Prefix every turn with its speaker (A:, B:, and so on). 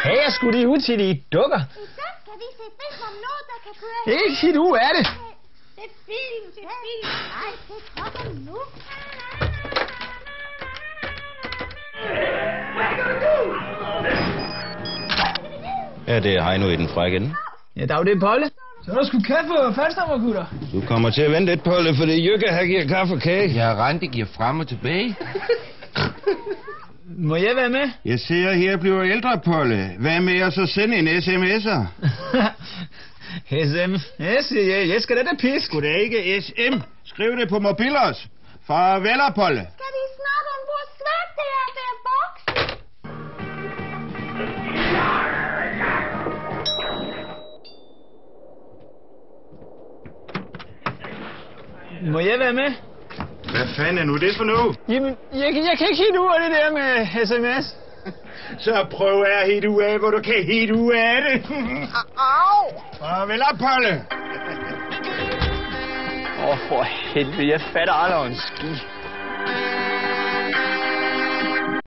A: Hey, jeg skulle lige ud til de dukker.
B: I dag skal vi se film om noget, der kan køre.
A: Ikke hit ud af det.
B: Det er film, det er film. Nej, det er klokken nu.
C: Ja, det er Heino i den frække ende.
A: Ja, der er jo det, Polle. Så er der sgu kaffe og faldstammer, gutter.
C: Du kommer til at vente lidt, Polle, fordi Jykke her giver kaffe og kage.
D: Ja, Randi giver frem og tilbage.
A: Må jeg være med?
C: Jeg ser her bliver ældre, Polle. Hvad med at så sende en sms'er?
A: SMS? Jeg skal da pis.
C: Sgu da ikke SM. Skriv det på mobilos. Farveler, Polle.
B: Skal vi snakke om, hvor svært det er at være voksen?
A: Må jeg være med?
C: Hvad fanden er nu det for noget?
A: Jamen, jeg kan ikke helt ud af det der med sms.
C: Så prøv at hit ud af, hvor du kan hit ud af det.
B: Au!
C: Farveler, Polle.
A: For helvede, jeg fatter aldrig en ski.